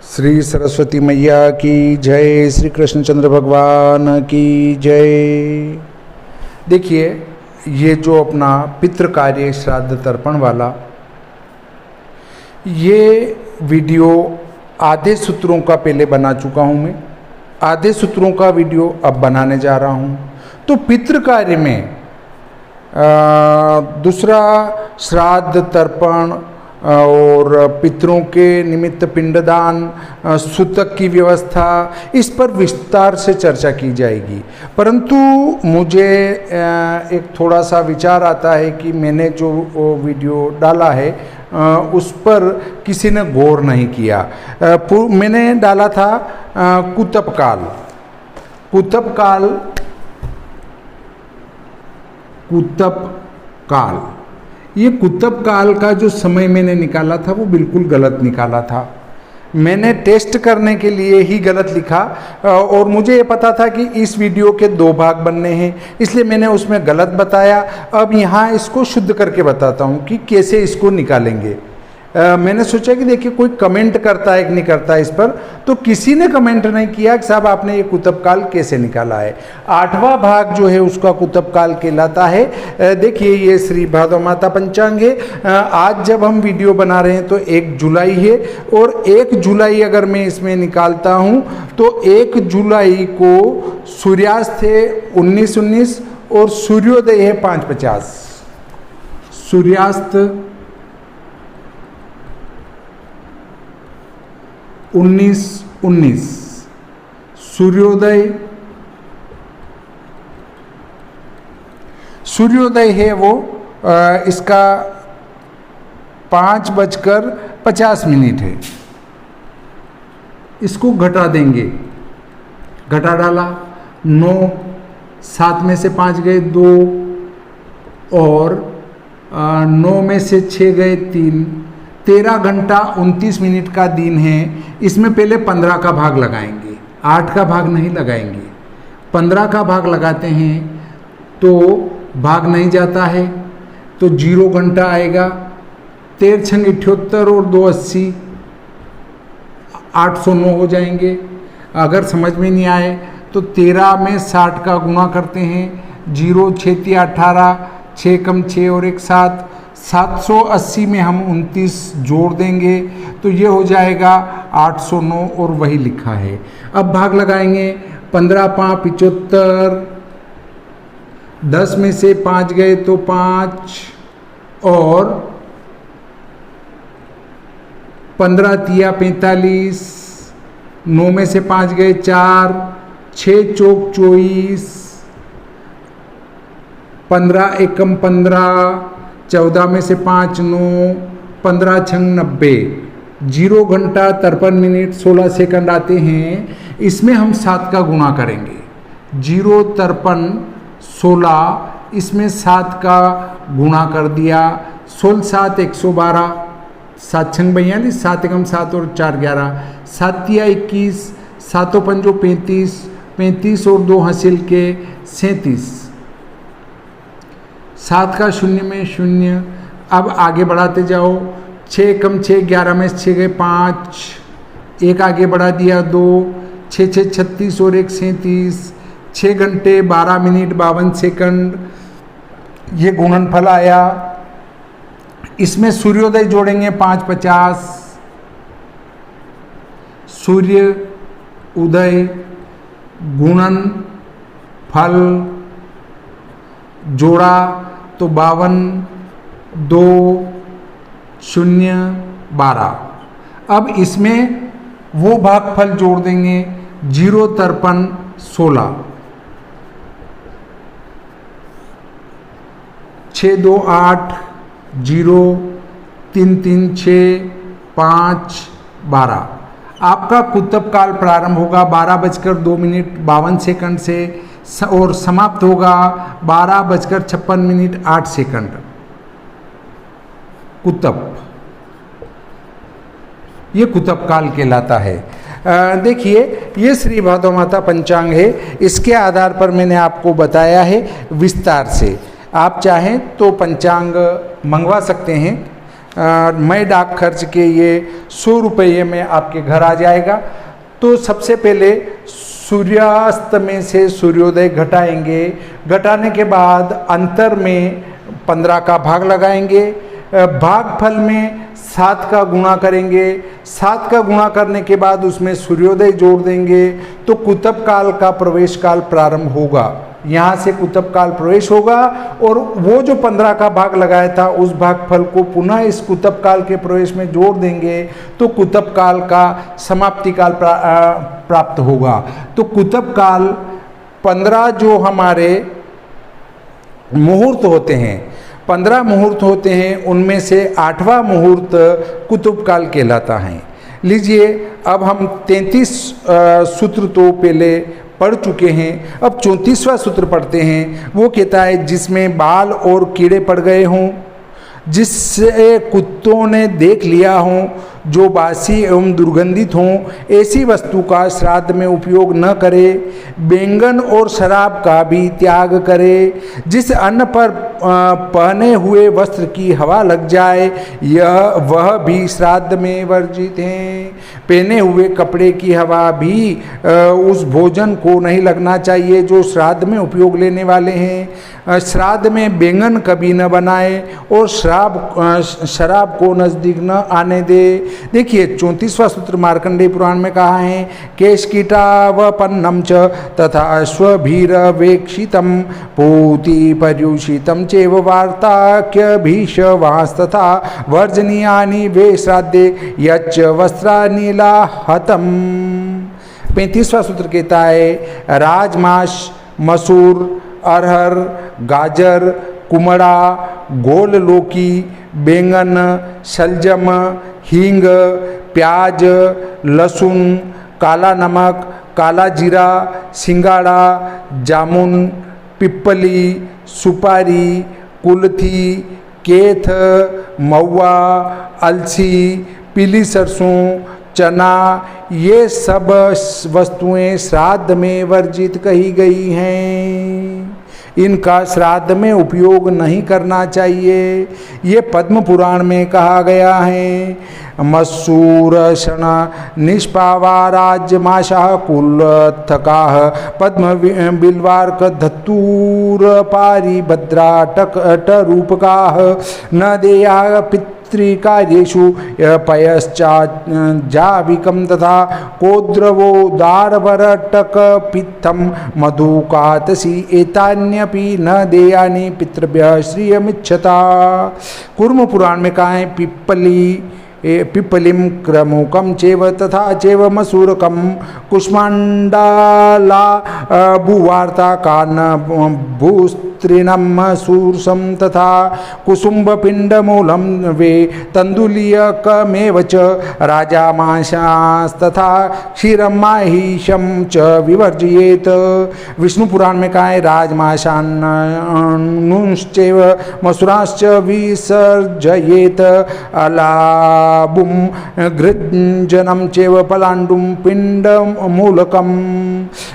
श्री सरस्वती मैया की जय, श्री कृष्णचंद्र भगवान की जय। देखिए, ये जो अपना पितृ कार्य श्राद्ध तर्पण वाला ये वीडियो आधे सूत्रों का पहले बना चुका हूँ मैं, आधे सूत्रों का वीडियो अब बनाने जा रहा हूँ। तो पितृ कार्य में दूसरा श्राद्ध तर्पण और पितरों के निमित्त पिंडदान, सूतक की व्यवस्था, इस पर विस्तार से चर्चा की जाएगी। परंतु मुझे एक थोड़ा सा विचार आता है कि मैंने जो वीडियो डाला है उस पर किसी ने गौर नहीं किया। मैंने डाला था कुतप काल। ये कुतप काल का जो समय मैंने निकाला था वो बिल्कुल गलत निकाला था। मैंने टेस्ट करने के लिए ही गलत लिखा और मुझे ये पता था कि इस वीडियो के 2 भाग बनने हैं, इसलिए मैंने उसमें गलत बताया। अब यहाँ इसको शुद्ध करके बताता हूँ कि कैसे इसको निकालेंगे। मैंने सोचा कि देखिए कोई कमेंट करता है कि नहीं करता है इस पर, तो किसी ने कमेंट नहीं किया कि साहब आपने ये कुतप काल कैसे निकाला है। 8वां भाग जो है उसका कुतप काल कहलाता है। देखिए, ये श्री भादव माता पंचांग है। आज जब हम वीडियो बना रहे हैं तो 1 जुलाई है और 1 जुलाई अगर मैं इसमें निकालता हूँ तो 1 जुलाई को सूर्यास्त है 19:19 और सूर्योदय है 5:50। सूर्यास्त 19:19, सूर्योदय है वो इसका 5:50 है। इसको घटा देंगे, घटा डाला 9, 7 में से 5 गए 2 और 9 में से 6 गए 3, 13 घंटा 29 मिनट का दिन है। इसमें पहले 15 का भाग लगाएंगे, 8 का भाग नहीं लगाएंगे। 15 का भाग लगाते हैं तो भाग नहीं जाता है तो 0 घंटा आएगा। 13 छंग 78 और 2 80, 809 हो जाएंगे। अगर समझ में नहीं आए तो 13 में 60 का गुणा करते हैं, 0 6 3 18, 6 कम 6 और 1 7, 780 में हम 29 जोड़ देंगे तो ये हो जाएगा 809 और वही लिखा है। अब भाग लगाएंगे, 15 5 75, 10 में से 5 गए तो 5 और 15 तिया 45, 9 में से 5 गए 4, 6 चौक 24, 15 एकम 15, 14 में से 5 9, 15 छंग 90, 0 घंटा 53 मिनट 16 सेकंड आते हैं। इसमें हम 7 का गुणा करेंगे, 0 53 16, इसमें 7 का गुणा कर दिया, 16 7 112, 7 छंग 42, 7 एकम 7 और 4 11, 7 तिया 21, 7 पंजो 35, 35 और 2 हासिल के 37, 7 का 0 में 0। अब आगे बढ़ाते जाओ, 6 कम 6 11 में 6 गए 5, 1 आगे बढ़ा दिया 2, 6 6 36 और 1 37, 6 घंटे 12 मिनट 52 सेकंड ये गुणनफल आया। इसमें सूर्योदय जोड़ेंगे 5:50, सूर्य उदय गुणन फल जोड़ा तो 52 2 0 12। अब इसमें वो भागफल जोड़ देंगे, 0 53 16, 6 2 8, 0 3 3 6 5 12। आपका कुतप काल प्रारंभ होगा 12:02 से और समाप्त होगा 12:56 8 सेकंड। कुतप, ये कुतप काल कहलाता है। देखिए, ये श्री भादव माता पंचांग है। इसके आधार पर मैंने आपको बताया है विस्तार से। आप चाहें तो पंचांग मंगवा सकते हैं। मैं डाक खर्च के ये 100 रुपये में आपके घर आ जाएगा। तो सबसे पहले सूर्यास्त में से सूर्योदय घटाएंगे, घटाने के बाद अंतर में 15 का भाग लगाएंगे, भागफल में 7 का गुणा करेंगे, 7 का गुणा करने के बाद उसमें सूर्योदय जोड़ देंगे, तो कुतुब काल का प्रवेश काल प्रारंभ होगा। यहाँ से कुतुब काल प्रवेश होगा और वो जो 15 का भाग लगाया था उस भागफल को पुनः इस कुतुब काल के प्रवेश में जोड़ देंगे, तो कुतुब काल का समाप्ति काल प्राप्त होगा। तो कुतुब काल 15 जो हमारे मुहूर्त होते हैं, 15 मुहूर्त होते हैं, उनमें से 8वां मुहूर्त कुतुब काल कहलाता है। लीजिए, अब हम 33 सूत्र तो पहले पढ़ चुके हैं, अब 34वां सूत्र पढ़ते हैं। वो कहता है, जिसमें बाल और कीड़े पड़ गए हों, जिससे कुत्तों ने देख लिया हो, जो बासी एवं दुर्गंधित हों, ऐसी वस्तु का श्राद्ध में उपयोग न करे। बैंगन और शराब का भी त्याग करे। जिस अन्न पर पहने हुए वस्त्र की हवा लग जाए, वह भी श्राद्ध में वर्जित है। पहने हुए कपड़े की हवा भी उस भोजन को नहीं लगना चाहिए जो श्राद्ध में उपयोग लेने वाले हैं। श्राद्ध में बैंगन कभी न बनाए और शराब को नज़दीक न आने दे। देखिए, 34वां सूत्र मार्कंडेय पुराण में कहा है, केशकीटावपन्नम च तथा अश्वभीरवेक्षितम पूति पर्युषितम चैव वार्ताक्यभीषवांस्तथा वर्जनीयानि वे श्राद्धे यच्च वस्त्रानिलाहतम। 35वां सूत्र कहता है, राजमाश, मसूर, अरहर, गाजर, कुमड़ा, गोल लौकी, बैंगन, शलजम, हींग, प्याज, लहसुन, काला नमक, काला जीरा, सिंगाड़ा, जामुन, पिप्पली, सुपारी, कुल्थी, केथ, महुआ, अलसी, पीली सरसों, चना, ये सब वस्तुएं श्राद्ध में वर्जित कही गई हैं। इनका श्राद्ध में उपयोग नहीं करना चाहिए। ये पद्म पुराण में कहा गया है। मसूर शण निष्पावा राजमाशाः कुलथकाः पद्म बिल्वार्क धत्तूर पारी भद्रा टरूपकाः न देया पितृकार्येषु पयश्चाजाविकं तथा कोद्रवो दारवरटक पित्थम मधुकातसी एतान्यपि न देयानि पितृभ्यः श्रियमिच्छता। कूर्म पुराण में कहा है, पिप्पलिम क्रमुकम चेव तथा चेव मसूरकम कुष्मांडाला भुवार्ता कान भूस्त्रीणम सूरसम तथा कुसुम्बपिंडमूलम वे तंदुलीयकमेव च राजामांसास्तथा क्षीरम माहिषम च विवर्जयेत। विष्णु पुराण में कहा है, राजमांसान्नुश्चैव मसूराश्च विसर्जयेत अलाबुम घृजनम चैव पलांडुम पिंडमूलकम।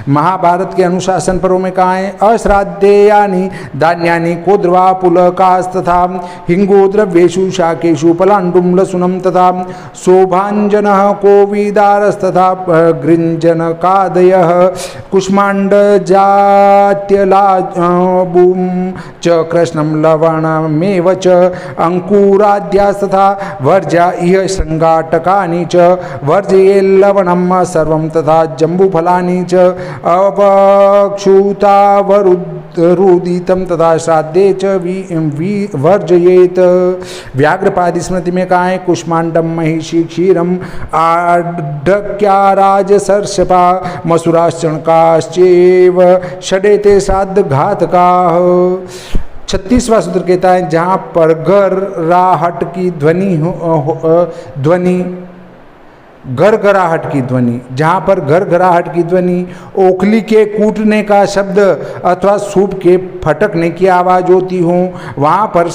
महाभारत के अनुशासन पर्व में कहा है, अश्राद्धेयानि धान्यानि कोद्रवा पुलकास्तथा हिंगो द्रव्येषु शाकेषु पलांडुम लसुनम तथा शोभांजनः कोविदारस्तथा गृञ्जनकादयः कुष्माण्डजात्यलाबुं च कृष्णं लवणमेव च अंकुराद्यास्तथा वर्जा इह श्रृंगाटकानि च वर्जये लवणं सर्वं तथा जम्बूफलानि च अवक्षुतावरुदितं तथा श्राद्धे च वर्जयेत। व्याघ्रपाद स्मृति में कहा है, कुष्मांडम महिषी क्षीरम आढक्याराज सर्षपा मसूराश्चणकाश्चैव षडेते श्राद्ध घातकाः। 36वां सूत्र कहता है, जहाँ पर घरघराहट की ध्वनि, जहाँ पर घरघराहट की ध्वनि, ओखली के कूटने का शब्द अथवा सूप के फटकने की आवाज़ होती हो, वहाँ पर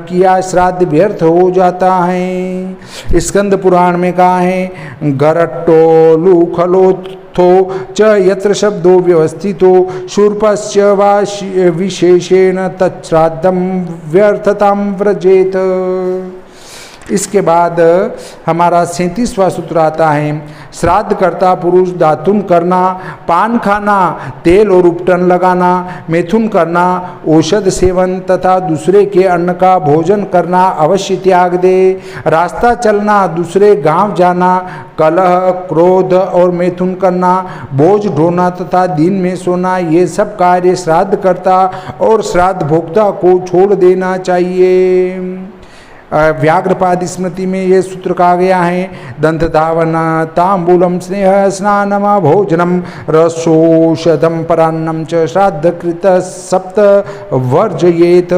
किया श्राद्ध व्यर्थ हो जाता है। स्कंद पुराण में कहा है, गरट्टो खलोथो च यत्र शब्दो व्यवस्थितो शूर्पश्च वा विशेषेण तच्छ्राद्धं व्यर्थतां व्रजेत। इसके बाद हमारा 37वां सूत्र आता है, श्राद्ध कर्ता पुरुष दातुन करना, पान खाना, तेल और उपटन लगाना, मैथुन करना, औषध सेवन तथा दूसरे के अन्न का भोजन करना अवश्य त्याग दे। रास्ता चलना, दूसरे गांव जाना, कलह, क्रोध और मैथुन करना, बोझ ढोना तथा दिन में सोना, ये सब कार्य श्राद्ध कर्ता और श्राद्ध भोक्ता को छोड़ देना चाहिए। व्याघ्रपाद स्मृति में ये सूत्र कहा गया है, दंत धावन तांबूलम स्नेह स्नानम भोजनम रसोषधम परान्नम च श्राद्धकृत सप्त वर्जयेत।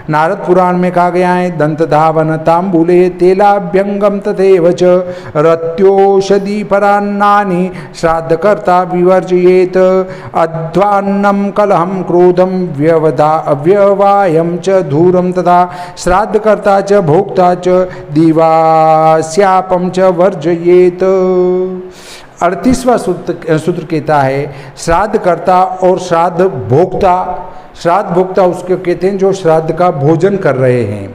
नारद पुराण में कहा गया है, दंत धावन तांबूले तेलाभ्यंगम तथैव च रत्योषधि परान्नानि श्राद्धकर्ता विवर्जयेत। अध्वान्नम कलहम क्रोधम व्यवायम च धूरम तथा श्राद्धकर्ता च भोक्ता च दिवास्यापम च वर्जयेत। 38वां सूत्र कहता है, श्राद्ध कर्ता और श्राद्ध भोक्ता, श्राद्ध भोक्ता उसके कहते हैं जो श्राद्ध का भोजन कर रहे हैं।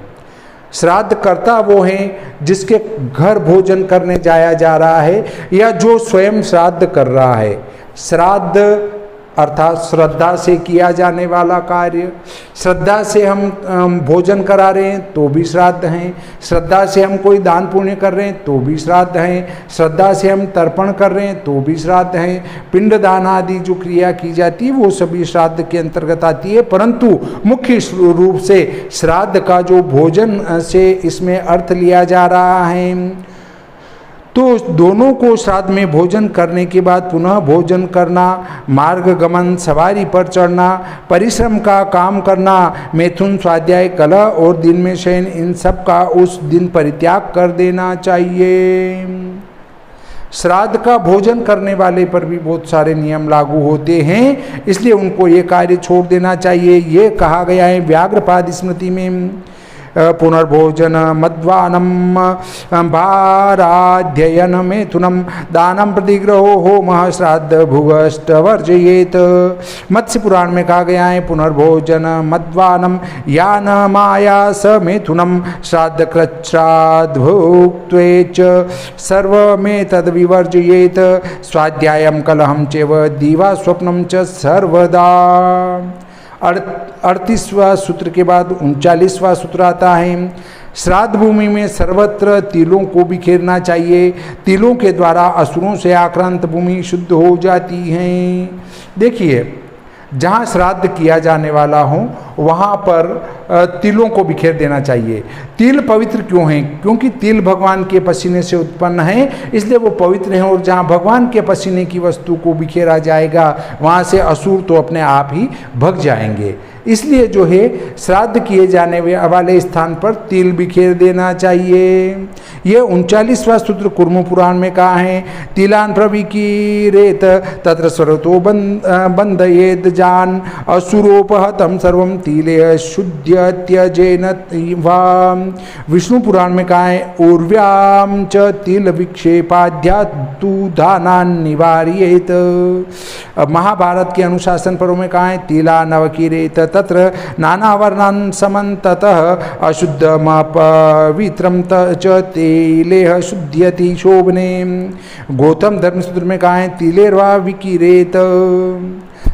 श्राद्ध कर्ता वो हैं जिसके घर भोजन करने जाया जा रहा है या जो स्वयं श्राद्ध कर रहा है। श्राद्ध अर्थात श्रद्धा से किया जाने वाला कार्य, श्रद्धा से हम भोजन करा रहे हैं तो भी श्राद्ध हैं, श्रद्धा से हम कोई दान पुण्य कर रहे हैं तो भी श्राद्ध हैं, श्रद्धा से हम तर्पण कर रहे हैं तो भी श्राद्ध हैं। पिंडदान आदि जो क्रिया की जाती है वो सभी श्राद्ध के अंतर्गत आती है, परंतु मुख्य रूप से श्राद्ध का जो भोजन से इसमें अर्थ लिया जा रहा है। तो दोनों को श्राद्ध में भोजन करने के बाद पुनः भोजन करना, मार्ग गमन, सवारी पर चढ़ना, परिश्रम का काम करना, मैथुन, स्वाध्याय, कलह और दिन में शयन, इन सब का उस दिन परित्याग कर देना चाहिए। श्राद्ध का भोजन करने वाले पर भी बहुत सारे नियम लागू होते हैं, इसलिए उनको ये कार्य छोड़ देना चाहिए। ये कहा गया है व्याघ्रपाद स्मृति में, पुनर्भोजन मद्वानम भाराध्ययन मैथुनम दानम प्रतिग्रहो होमः श्राद्ध भुवष्ट वर्जयेत। मत्स्य पुराण में कहा गया है, पुनर्भोजन मद्वानम यान माया स मैथुनम श्राद्ध कृच्छ्राद्ध भुक्त्वेच सर्वमे तद विवर्जयेत। स्वाध्यायम कलहम चैव दीवा स्वप्नम च सर्वदा। 38वां सूत्र के बाद 39वां सूत्र आता है, श्राद्ध भूमि में सर्वत्र तिलों को बिखेरना चाहिए। तिलों के द्वारा असुरों से आक्रांत भूमि शुद्ध हो जाती है। देखिए, जहाँ श्राद्ध किया जाने वाला हो वहाँ पर तिलों को बिखेर देना चाहिए। तिल पवित्र क्यों हैं? क्योंकि तिल भगवान के पसीने से उत्पन्न है, इसलिए वो पवित्र हैं। और जहाँ भगवान के पसीने की वस्तु को बिखेरा जाएगा वहाँ से असुर तो अपने आप ही भग जाएंगे। इसलिए जो है श्राद्ध किए जाने वाले स्थान पर तिल बिखेर देना चाहिए। ये 39वां सूत्र कुर्म पुराण में कहा है, तिलान प्रविकीरेत तत्र स्वरतो बंधयेद जान असुरोपहतम सर्वम तिले शुद्ध त्यजेन वा। विष्णु पुराण में कहा है, उर्व्याम च तिल विक्षेपाध्यातु दानान निवार्येत। महाभारत के अनुशासन पर्व में कहा है, तिला नवकीरेत तत्र नानावर्णान् समन्ततः अशुद्धमपवित्रं च तिलेह शुद्ध्यति शोभने। गौतम धर्मसूत्र में कहा है, तिलेर्वा विकीरेत।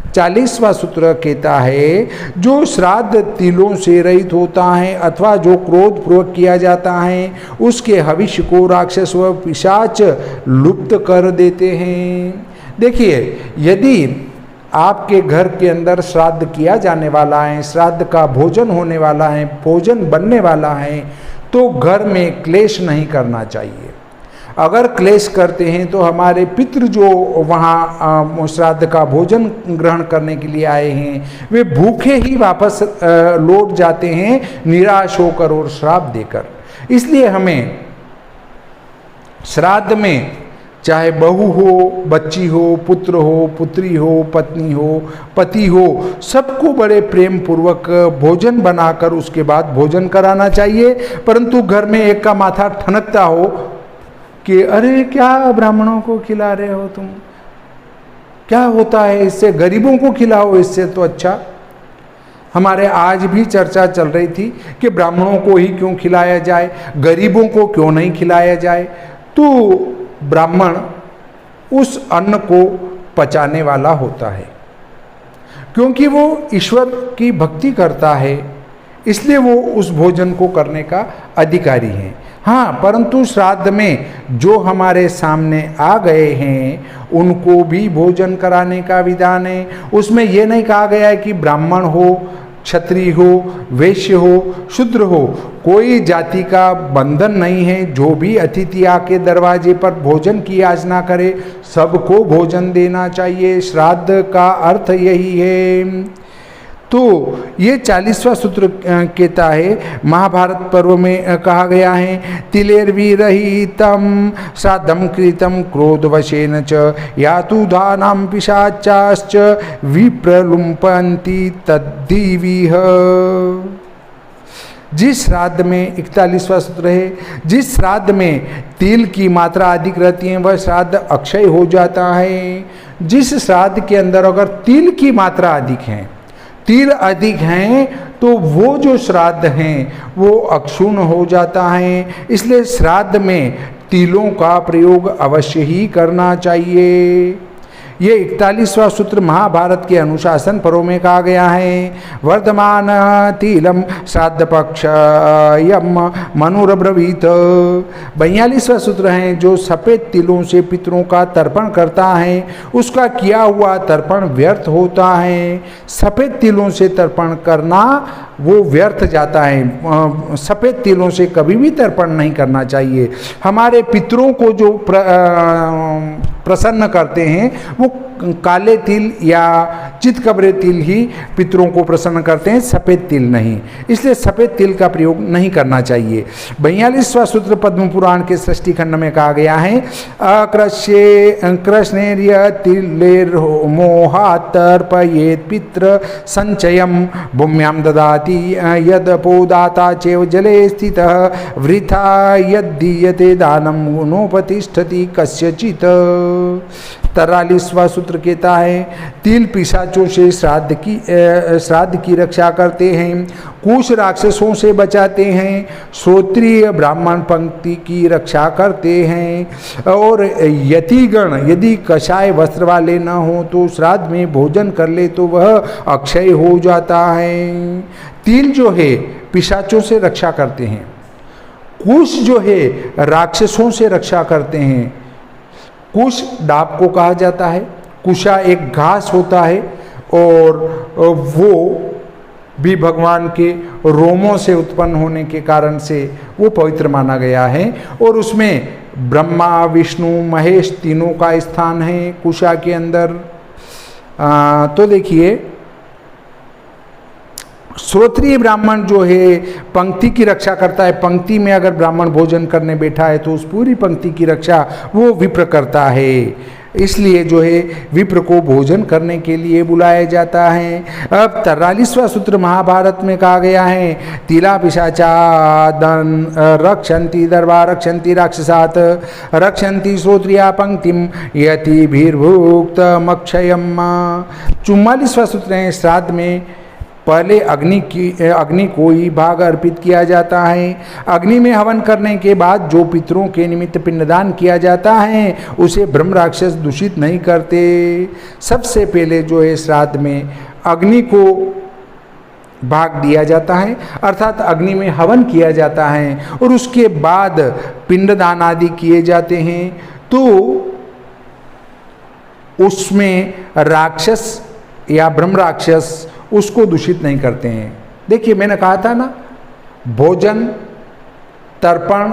40वां सूत्र कहता है, जो श्राद्ध तिलों से रहित होता है अथवा जो क्रोध पूर्वक किया जाता है उसके भविष्य को राक्षस व पिशाच लुप्त कर देते हैं। देखिए, यदि आपके घर के अंदर श्राद्ध किया जाने वाला है, श्राद्ध का भोजन होने वाला है, भोजन बनने वाला है, तो घर में क्लेश नहीं करना चाहिए। अगर क्लेश करते हैं तो हमारे पितृ जो वहाँ श्राद्ध का भोजन ग्रहण करने के लिए आए हैं वे भूखे ही वापस लौट जाते हैं, निराश होकर और श्राप देकर। इसलिए हमें श्राद्ध में चाहे बहू हो, बच्ची हो, पुत्र हो, पुत्री हो, पत्नी हो, पति हो, सबको बड़े प्रेम पूर्वक भोजन बनाकर उसके बाद भोजन कराना चाहिए। परंतु घर में एक का माथा ठनकता हो कि अरे क्या ब्राह्मणों को खिला रहे हो तुम, क्या होता है इससे, गरीबों को खिलाओ, इससे तो अच्छा। हमारे आज भी चर्चा चल रही थी कि ब्राह्मणों को ही क्यों खिलाया जाए, गरीबों को क्यों नहीं खिलाया जाए। तो ब्राह्मण उस अन्न को पचाने वाला होता है, क्योंकि वो ईश्वर की भक्ति करता है, इसलिए वो उस भोजन को करने का अधिकारी है। हाँ, परंतु श्राद्ध में जो हमारे सामने आ गए हैं उनको भी भोजन कराने का विधान है। उसमें यह नहीं कहा गया है कि ब्राह्मण हो, क्षत्रिय हो, वैश्य हो, शूद्र हो, कोई जाति का बंधन नहीं है। जो भी अतिथि आके दरवाजे पर भोजन की याचना करे सबको भोजन देना चाहिए। श्राद्ध का अर्थ यही है। तो ये 40वां सूत्र कहता है, महाभारत पर्व में कहा गया है, तिलेर्विरहितं श्राद्धं कृतं क्रोधवशेन च यातु धानां पिशाचाश्च विप्रलुम्पन्ति तद्दिविह। जिस श्राद्ध में 41वां सूत्र है, जिस श्राद्ध में तिल की मात्रा अधिक रहती है वह श्राद्ध अक्षय हो जाता है। जिस श्राद्ध के अंदर अगर तिल की मात्रा अधिक है, तिल अधिक हैं, तो वो जो श्राद्ध हैं वो अक्षुण्ण हो जाता है। इसलिए श्राद्ध में तिलों का प्रयोग अवश्य ही करना चाहिए। ये 41वां सूत्र महाभारत के अनुशासन पर्व में कहा गया है। वर्धमान तिलम श्राद्ध पक्ष यम मनुरब्रवीत। 42वां सूत्र है, जो सफ़ेद तिलों से पितरों का तर्पण करता है उसका किया हुआ तर्पण व्यर्थ होता है। सफ़ेद तिलों से तर्पण करना वो व्यर्थ जाता है। सफ़ेद तिलों से कभी भी तर्पण नहीं करना चाहिए। हमारे पितरों को जो प्रसन्न करते हैं वो काले तिल या चितकबरे तिल ही पितरों को प्रसन्न करते हैं, सफ़ेद तिल नहीं। इसलिए सफ़ेद तिल का प्रयोग नहीं करना चाहिए। 42वां सूत्र पद्म पुराण के सृष्टि खंड में कहा गया है, कृष्णेर्य तिलेर मोहात् तर्पयेत् पितृ संचयम भूम्यां ददाति यद पोदाता चैव जले स्थितः वृथा यद्दीयते दानं नोपतिष्ठति कस्यचित्। 43वां सूत्र कहता है, तिल पिशाचों से श्राद्ध की रक्षा करते हैं, कुश राक्षसों से बचाते हैं, श्रोत्रिय ब्राह्मण पंक्ति की रक्षा करते हैं, और यतिगण यदि कषाय वस्त्र वाले न हो तो श्राद्ध में भोजन कर ले तो वह अक्षय हो जाता है। तिल जो है पिशाचों से रक्षा करते हैं, कुश जो है राक्षसों से रक्षा करते हैं। कुश डाब को कहा जाता है, कुशा एक घास होता है और वो भी भगवान के रोमों से उत्पन्न होने के कारण से वो पवित्र माना गया है, और उसमें ब्रह्मा विष्णु महेश तीनों का स्थान है कुशा के अंदर। तो देखिए, श्रोत्रिय ब्राह्मण जो है पंक्ति की रक्षा करता है। पंक्ति में अगर ब्राह्मण भोजन करने बैठा है तो उस पूरी पंक्ति की रक्षा वो विप्र करता है। इसलिए जो है विप्र को भोजन करने के लिए बुलाया जाता है। अब 43वां सूत्र महाभारत में कहा गया है, तिला पिशाचा दन रक्षन्ति दर्वा रक्षन्ति राक्षसात् रक्षन्ति श्रोत्रिया पंक्तिम यति भीर्भुक्त मक्षयम। 44वां सूत्र है, श्राद्ध में पहले अग्नि को ही भाग अर्पित किया जाता है। अग्नि में हवन करने के बाद जो पितरों के निमित्त पिंडदान किया जाता है उसे ब्रह्म राक्षस दूषित नहीं करते। सबसे पहले जो है श्राद्ध में अग्नि को भाग दिया जाता है, अर्थात अग्नि में हवन किया जाता है, और उसके बाद पिंडदान आदि किए जाते हैं। तो उसमें राक्षस या ब्रह्म राक्षस उसको दूषित नहीं करते हैं। देखिए, मैंने कहा था ना, भोजन, तर्पण,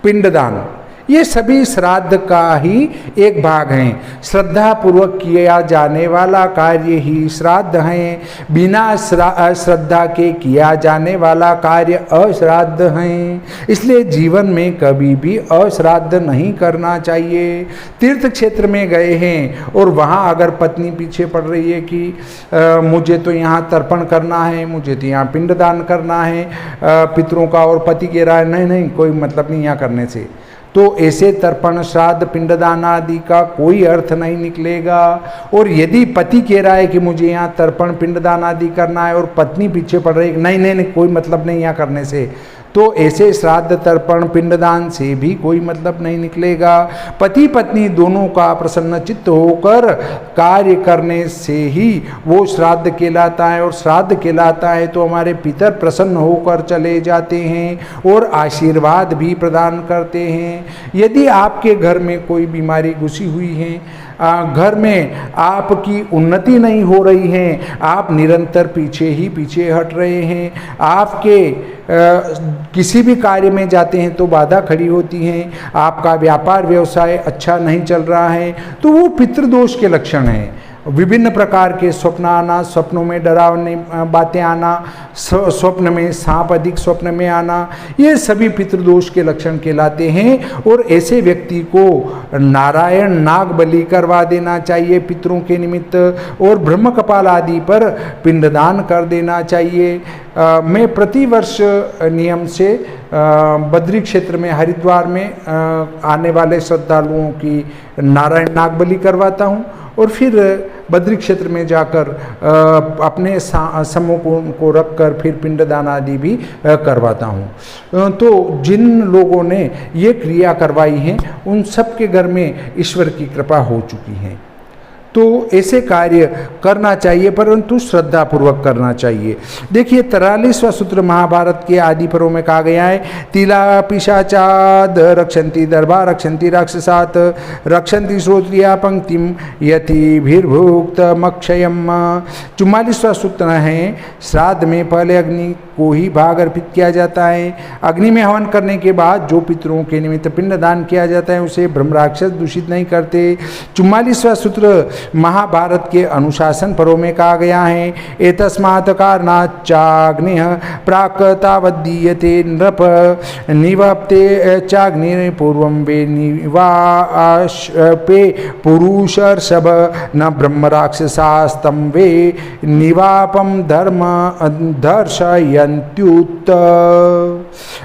पिंडदान ये सभी श्राद्ध का ही एक भाग हैं। श्रद्धा पूर्वक किया जाने वाला कार्य ही श्राद्ध हैं। बिना श्रद्धा के किया जाने वाला कार्य अश्राद्ध हैं। इसलिए जीवन में कभी भी अश्राद्ध नहीं करना चाहिए। तीर्थ क्षेत्र में गए हैं और वहाँ अगर पत्नी पीछे पड़ रही है कि मुझे तो यहाँ तर्पण करना है, मुझे तो यहाँ पिंडदान करना है पितरों का, और पति कह रहा है नहीं नहीं कोई मतलब नहीं यहाँ करने से, तो ऐसे तर्पण, श्राद्ध, पिंडदान आदि का कोई अर्थ नहीं निकलेगा। और यदि पति कह रहा है कि मुझे यहाँ तर्पण, पिंडदान आदि करना है और पत्नी पीछे पड़ रही है, नहीं नहीं नहीं कोई मतलब नहीं यहाँ करने से, तो ऐसे श्राद्ध, तर्पण, पिंडदान से भी कोई मतलब नहीं निकलेगा। पति पत्नी दोनों का प्रसन्न चित्त होकर कार्य करने से ही वो श्राद्ध कहलाता है, और श्राद्ध कहलाता है तो हमारे पितर प्रसन्न होकर चले जाते हैं और आशीर्वाद भी प्रदान करते हैं। यदि आपके घर में कोई बीमारी घुसी हुई है, घर में आपकी उन्नति नहीं हो रही है, आप निरंतर पीछे ही पीछे हट रहे हैं, आपके किसी भी कार्य में जाते हैं तो बाधा खड़ी होती हैं, आपका व्यापार व्यवसाय अच्छा नहीं चल रहा है, तो वो पितृदोष के लक्षण हैं। विभिन्न प्रकार के स्वप्न आना, स्वप्नों में डरावनी बातें आना, स्वप्न में सांप अधिक स्वप्न में आना, ये सभी पितृदोष के लक्षण कहलाते हैं। और ऐसे व्यक्ति को नारायण नाग बलि करवा देना चाहिए पितरों के निमित्त, और ब्रह्म कपाल आदि पर पिंडदान कर देना चाहिए। मैं प्रतिवर्ष नियम से बद्री क्षेत्र में, हरिद्वार में आने वाले श्रद्धालुओं की नारायण नाग बलि करवाता हूँ, और फिर बद्री क्षेत्र में जाकर अपने समूह को रख कर फिर पिंडदान आदि भी करवाता हूँ। तो जिन लोगों ने ये क्रिया करवाई है उन सब के घर में ईश्वर की कृपा हो चुकी है। तो ऐसे कार्य करना चाहिए, परंतु श्रद्धा पूर्वक करना चाहिए। देखिए 43वां सूत्र महाभारत के आदि पर्व में कहा गया है, तिला पिशाचाद रक्षन्ति दर्भा रक्षन्ति राक्षसात रक्षन्ति श्रोत्रिया पंक्तिम यतिभिर्भुक्त मक्षयम। 44वां सूत्र है, श्राद्ध में पहले अग्नि को ही भाग अर्पित किया जाता है। अग्नि में हवन करने के बाद जो पितरों के निमित्त पिंडदान किया जाता है उसे ब्रह्म राक्षस दूषित नहीं करते। 44वां सूत्र महाभारत के अनुशासन पर्व में कहा गया है, एतस्मात् कारणाच्चाग्निः प्राक्तावदीयते नृप निवप्ते चाग्नि पूर्वं वे निवापे पुरुषर्षभ न ब्रह्म राक्षसास्तं वे निवापम धर्म दर्शयन्त्युत।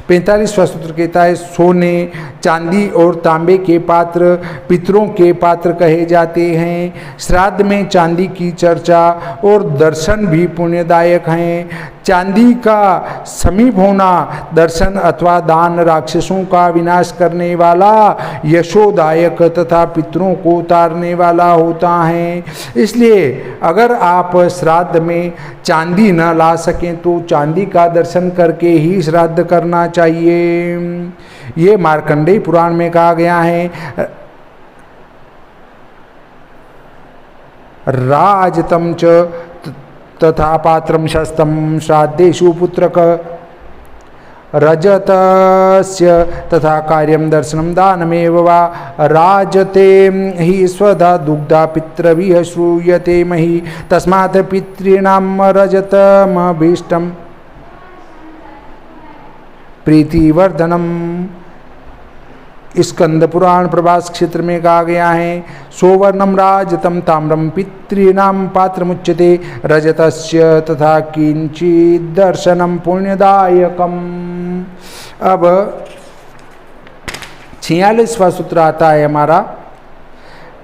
45वां सूत्र कहता है, सोने, चांदी और तांबे के पात्र पितरों के पात्र कहे जाते हैं। श्राद्ध में चांदी की चर्चा और दर्शन भी पुण्यदायक हैं। चांदी का समीप होना, दर्शन अथवा दान राक्षसों का विनाश करने वाला, यशोदायक तथा पितरों को उतारने वाला होता है। इसलिए अगर आप श्राद्ध में चांदी न ला सकें तो चांदी का दर्शन करके ही श्राद्ध करना चाहिए। ये मार्कंडेय पुराण में कहा गया है, राजतं च तथा पात्रं शस्तं श्राद्धेषु पुत्रक रजतस्य तथा कार्यं दर्शनं दानमेव वा राजते हि स्वधा दुग्धा पितृभिः श्रूयते महि तस्मात् पितॄणां रजतमभीष्टं प्रीतिवर्धनम। स्कंद पुराण प्रभास क्षेत्र में कहा गया है, सोवर्णम राजतम ताम्रम पितॄणां पात्रमुच्यते रजतस्य तथा किंचित् दर्शनम पुण्यदायकम। अब 46वां सूत्र आता है हमारा,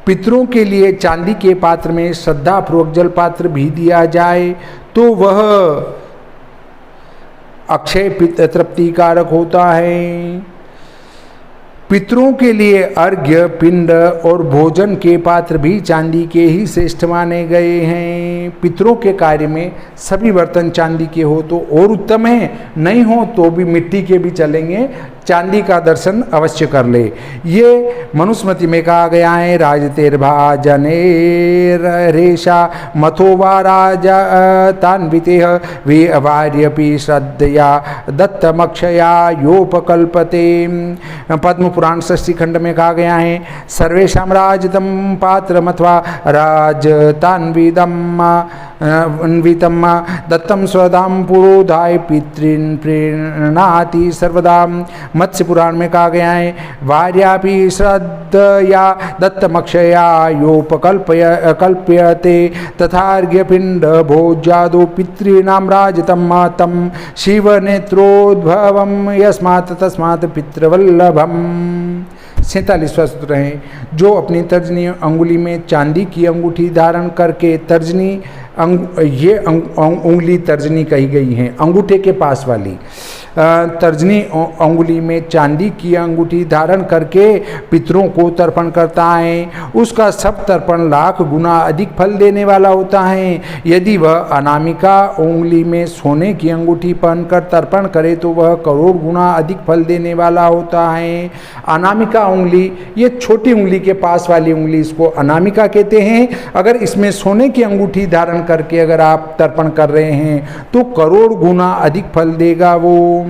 पितरों के लिए चांदी के पात्र में श्रद्धापूर्वक जल पात्र भी दिया जाए तो वह अक्षय तृप्ति कारक होता है। पितरों के लिए अर्घ्य, पिंड और भोजन के पात्र भी चांदी के ही श्रेष्ठ माने गए हैं। पितरों के कार्य में सभी बर्तन चांदी के हो तो और उत्तम है, नहीं हो तो भी मिट्टी के भी चलेंगे, चांदी का दर्शन अवश्य कर ले। ये मनुस्मृति में कहा गया है, राजतेर्भाजने रेशा मथोवा राजा तान्वितेह वे अवार्यपि श्रद्धया दत्तमक्षया योपकल्पते। पद्म पुराण षष्ठी खंड में कहा गया है, सर्वेषां राजतं पात्रम अथवा राजतान्विदम् अन्वितम दत्तम स्वदाम पुरोधाय पितॄन् प्रीणाति सर्वदा। मत्स्य पुराण में कहा गया है, वार्यापि श्रद्धया दत्तमक्षया योपकल्प्यते तथार्घ्यपिंड भोज्यादो पितॄणां राजतम तम शिवनेत्रोद्भवम् यस्मात् तस्मात् पितृवल्लभम्। 47वां सूत्र है, जो अपनी तर्जनी अंगुली में चांदी की अंगूठी धारण करके तर्जनी उंगली तर्जनी कही गई है, अंगूठे के पास वाली तर्जनी अंगुली में चांदी की अंगूठी धारण करके पितरों को तर्पण करता है, उसका सब तर्पण लाख गुना अधिक फल देने वाला होता है। यदि वह अनामिका उंगली में सोने की अंगूठी पहनकर तर्पण करे तो वह करोड़ गुना अधिक फल देने वाला होता है। अनामिका उंगली, ये छोटी उंगली के पास वाली उंगली, इसको अनामिका कहते हैं। अगर इसमें सोने की अंगूठी धारण करके अगर आप तर्पण कर रहे हैं तो करोड़ गुना अधिक फल देगा वो।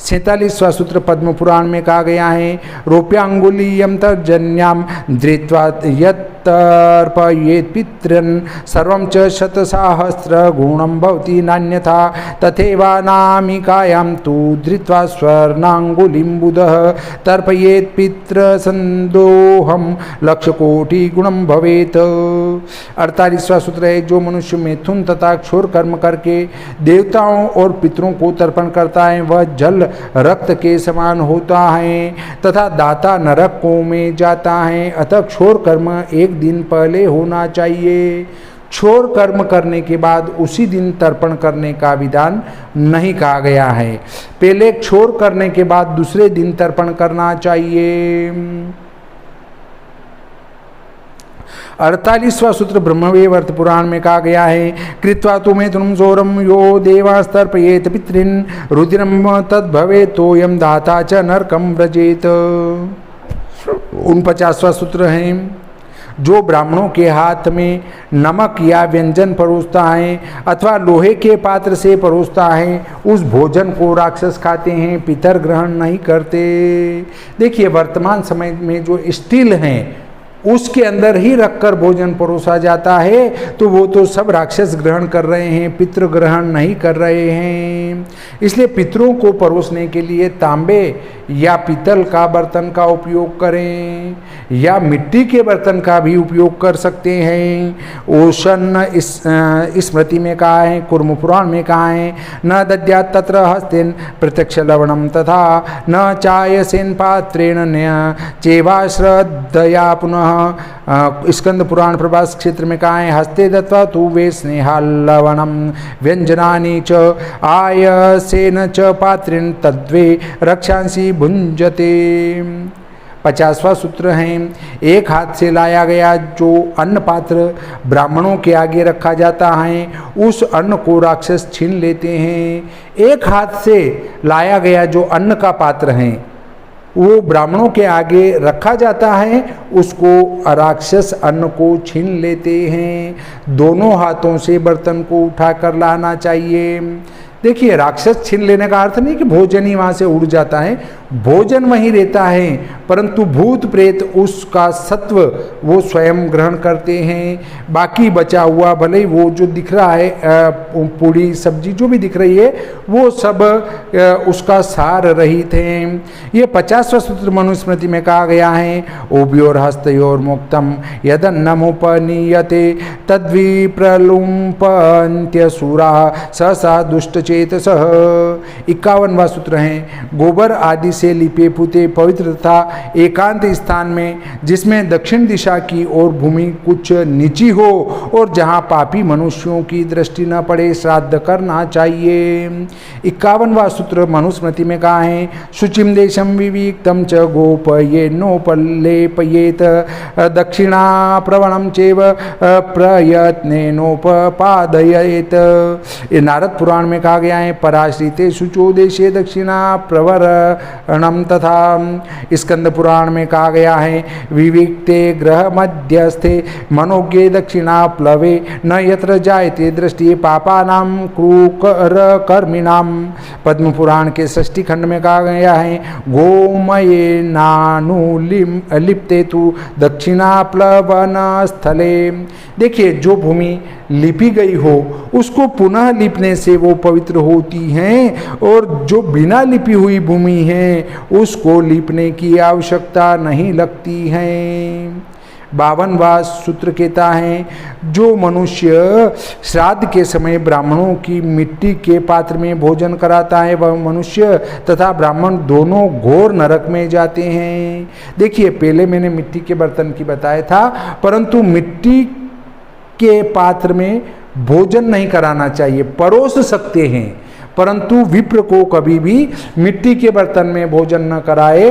47वां सूत्र पद्म पुराण में कहा गया है, रोप्यांगुलीयम तर्जन्याम धृत्वा यत्तर्पयेत् पितृन् सर्वं च शतसहस्र गुणं भवति नान्यथा तथैवानामिकायां तु धृत्वा स्वर्णांगुलिं बुधः तर्पयेत् पितृसंदोहं लक्षकोटि गुणं भवेत्। 48वां सूत्र है, जो मनुष्य मिथुन तथा क्षुर कर्म करके देवताओं और पितरों को तर्पण करता है वह जल रक्त के समान होता है तथा दाता नरकों में जाता है। अतः क्षोर कर्म एक दिन पहले होना चाहिए। क्षोर कर्म करने के बाद उसी दिन तर्पण करने का विधान नहीं कहा गया है। पहले क्षोर करने के बाद दूसरे दिन तर्पण करना चाहिए। 48वां सूत्र ब्रह्मवैवर्त पुराण में कहा गया है, कृत्वा तु मेथुनं सोरम यो देवास्तर्पयेत पितॄन् रुधिरं तद्भवेत् तोयं दाता च नरकं व्रजेत। 49वां सूत्र है, जो ब्राह्मणों के हाथ में नमक या व्यंजन परोसता है अथवा लोहे के पात्र से परोसता है उस भोजन को राक्षस खाते हैं, पितर ग्रहण नहीं करते। देखिए वर्तमान समय में जो स्टील हैं उसके अंदर ही रखकर भोजन परोसा जाता है तो वो तो सब राक्षस ग्रहण कर रहे हैं, पितृ ग्रहण नहीं कर रहे हैं। इसलिए पितरों को परोसने के लिए तांबे या पीतल का बर्तन का उपयोग करें या मिट्टी के बर्तन का भी उपयोग कर सकते हैं। ओशन स्मृति में कहा है, कुर्म पुराण में कहा है, न दद्यात् तत्र हस्तेन प्रत्यक्ष लवणम तथा न चायसेन पात्रेण चेवाश्रद्धया पुनः। स्कंद पुराण प्रभास क्षेत्र में कहा है, हस्ते दत्वा तु वे स्नेहालवणम व्यंजनानि च आयसेन च पात्रेण तद्वे रक्षांसि भुंजते। 50वां सूत्र है, एक हाथ से लाया गया जो अन्न पात्र ब्राह्मणों के आगे रखा जाता है उस अन्न को राक्षस छीन लेते हैं। एक हाथ से लाया गया जो अन्न का पात्र है वो ब्राह्मणों के आगे रखा जाता है, उसको राक्षस अन्न को छीन लेते हैं। दोनों हाथों से बर्तन को उठाकर लाना चाहिए। देखिए राक्षस छीन लेने का अर्थ नहीं कि भोजन ही वहाँ से उड़ जाता है, भोजन वहीं रहता है परंतु भूत प्रेत उसका सत्व वो स्वयं ग्रहण करते हैं। बाकी बचा हुआ भले ही वो जो दिख रहा है पूरी सब्जी जो भी दिख रही है वो सब उसका सार रहित है। ये 50वां सूत्र मनुस्मृति में कहा गया है, उभयोर हस्तयोर मुक्तम यदन्नमुपनीयते तद्विप्रलुम्पन्त्यसुरा सहसा दुष्ट चेतसः। 51वां सूत्र है, गोबर आदि से लिपे पुते पवित्र तथा एकांत स्थान में जिसमें दक्षिण दिशा की ओर भूमि कुछ नीची हो और जहां पापी मनुष्यों की दृष्टि न पड़े श्राद्ध करना चाहिए। 51वां सूत्र मनुस्मृति में कहा है, शुचिम देशम विविक्तम च गोपयेन्नोपलेपयेत दक्षिणा प्रवणम चेव प्रयत्नेनोपपादयेत। ये नारद पुराण में कहा गया है, पराश्रिते शुचो देशे दक्षिणा प्रवरणम तथा। स्कंद पुराण में कहा गया है, विविक्ते ग्रह मध्यस्थे मनोज्ञे दक्षिणा प्लवे न यत्र जायते दृष्टि पापानाम क्रूकर कर्मिणाम। पद्म पुराण के षष्ठी खंड में कहा गया है, गोमये नानुलिप्ते तु दक्षिणा प्लवन स्थले। देखिए जो भूमि लिपी गई हो उसको पुनः लिपने से वो पवित्र होती हैं और जो बिना लिपी हुई भूमि है उसको लिपने की आवश्यकता नहीं लगती है। 52वां सूत्र कहता है, जो मनुष्य श्राद्ध के समय ब्राह्मणों की मिट्टी के पात्र में भोजन कराता है वह मनुष्य तथा ब्राह्मण दोनों घोर नरक में जाते हैं। देखिए, पहले मैंने मिट्टी के बर्तन की बताया था, परंतु मिट्टी के पात्र में भोजन नहीं कराना चाहिए। परोस सकते हैं, परंतु विप्र को कभी भी मिट्टी के बर्तन में भोजन न कराए,